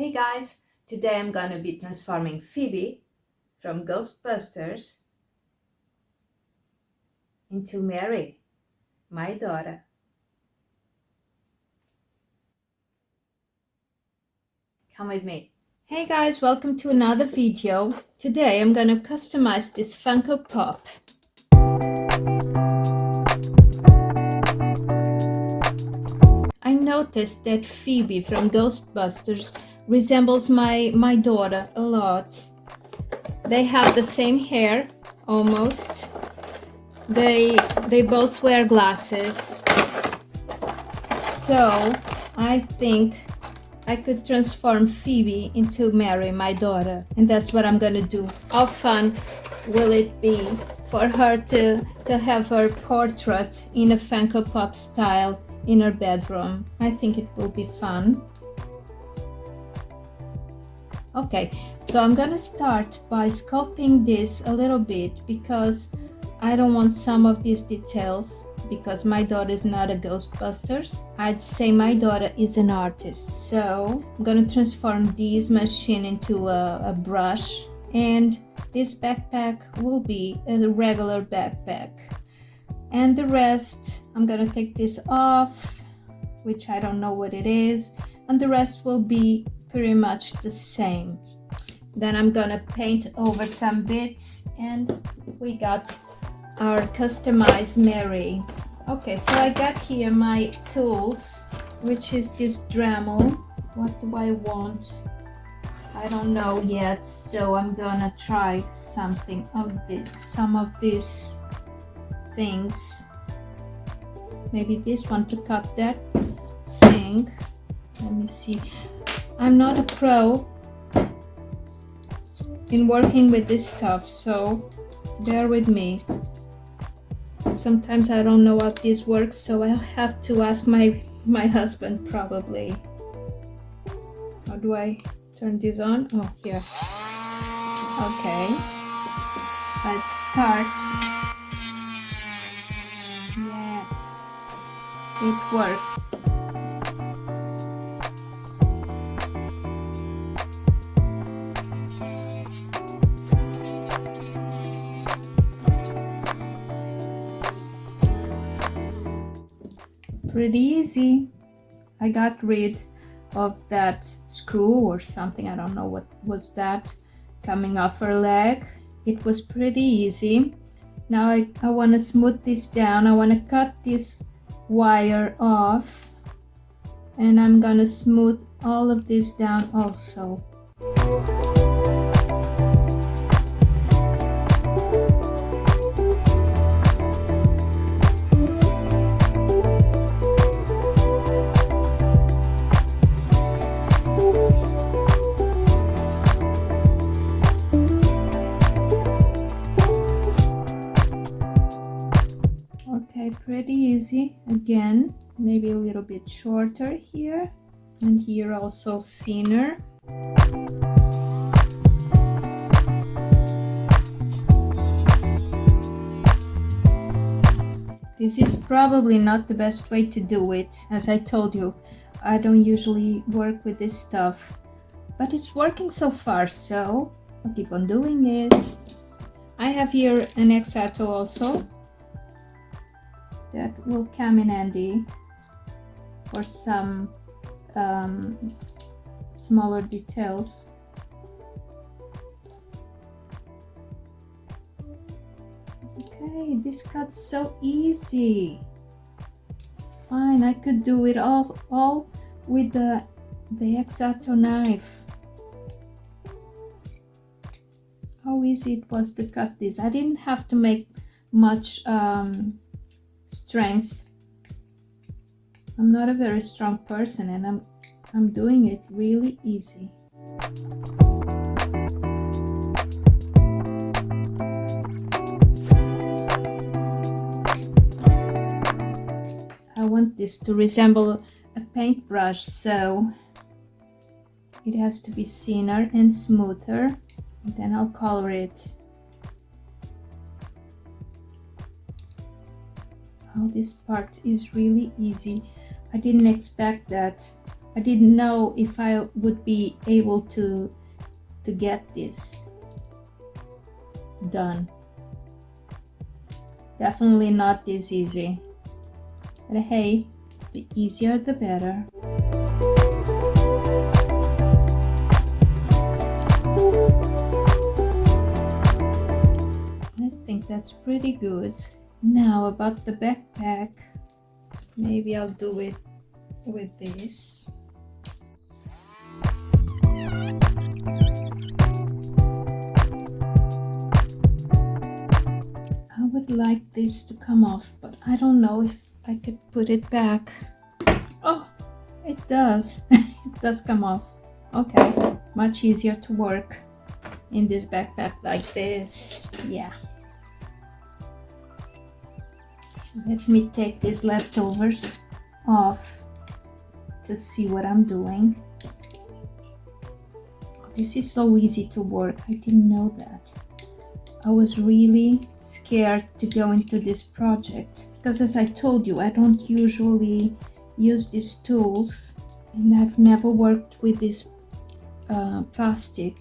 Hey guys, today I'm gonna be transforming Phoebe from Ghostbusters into Mary, my daughter. Come with me. Hey guys, welcome to another video. Today I'm gonna customize this Funko Pop. I noticed that Phoebe from Ghostbusters resembles my daughter a lot. They have the same hair, almost. They both wear glasses. So I think I could transform Phoebe into Mary, my daughter. And that's what I'm gonna do. How fun will it be for her to have her portrait in a Funko Pop style in her bedroom? I think it will be fun. Okay, so I'm gonna start by sculpting this a little bit because I don't want some of these details because my daughter is not a Ghostbusters. I'd say my daughter is an artist. So I'm gonna transform this machine into a brush, and this backpack will be a regular backpack. And the rest, I'm gonna take this off, which I don't know what it is, and the rest will be pretty much the same. Then I'm gonna paint over some bits, and we got our customized Mary. Okay, so I got here my tools, which is this Dremel. What do I want? I don't know yet, so I'm gonna try some of these things. Maybe this one to cut that thing. Let me see. I'm not a pro in working with this stuff, so bear with me. Sometimes I don't know how this works, so I'll have to ask my husband probably. How do I turn this on? Oh, here. Okay. Let's start. Yeah. It works. Pretty easy. I got rid of that screw or something, I don't know what was that, coming off her leg. It was pretty easy. Now I want to smooth this down. I want to cut this wire off, and I'm gonna smooth all of this down also. Pretty easy. Again, maybe a little bit shorter here, and here also thinner. This is probably not the best way to do it. As I told you, I don't usually work with this stuff, but it's working so far, so I'll keep on doing it. I have here an X-Acto also. That will come in handy for some smaller details. Okay, this cuts so easy. Fine, I could do it all with the X-Acto knife. How easy it was to cut this. I didn't have to make much strength. I'm not a very strong person, and I'm doing it really easy. I want this to resemble a paintbrush, so it has to be thinner and smoother, and then I'll color it. Oh, this part is really easy. I didn't expect that. I didn't know if I would be able to get this done. Definitely not this easy. But hey, the easier the better. I think that's pretty good. Now about the backpack, maybe I'll do it with this. I would like this to come off, but I don't know if I could put it back. Oh, it does. It does come off. Okay, much easier to work in this backpack like this. Yeah. Let me take these leftovers off to see what I'm doing. This is so easy to work. I didn't know that. I was really scared to go into this project because, as I told you, I don't usually use these tools and I've never worked with this plastic,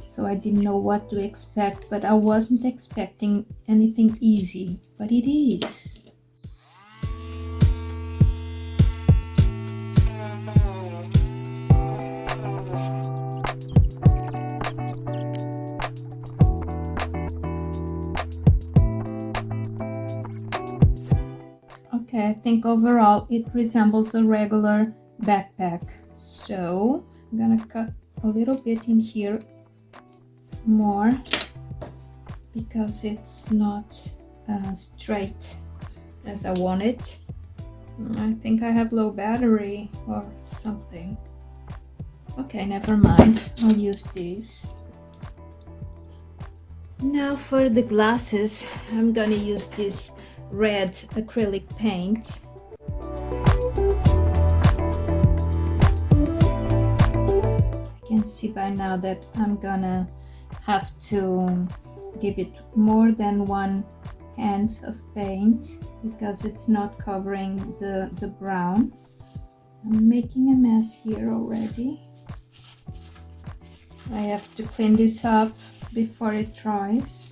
so I didn't know what to expect, but I wasn't expecting anything easy, but it is. Okay, I think overall it resembles a regular backpack. So I'm gonna cut a little bit in here more because it's not straight as I want it. I think I have low battery or something. Okay, never mind. I'll use this. Now for the glasses, I'm gonna use this red acrylic paint. I can see by now that I'm gonna have to give it more than one hand of paint because it's not covering the brown. I'm making a mess here already. I have to clean this up before it dries.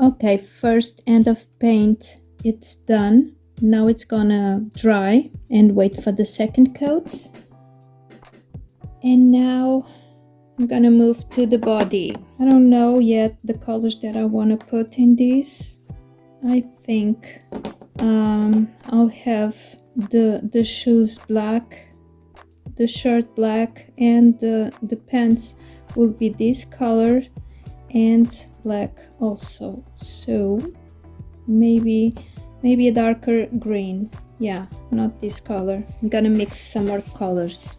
Okay, first end of paint, it's done. Now it's gonna dry and wait for the second coat. And now I'm gonna move to the body. I don't know yet the colors that I want to put in this. I think I'll have the shoes black, the shirt black, and the pants will be this color and black also. So maybe a darker green. Yeah, not this color. I'm gonna mix some more colors.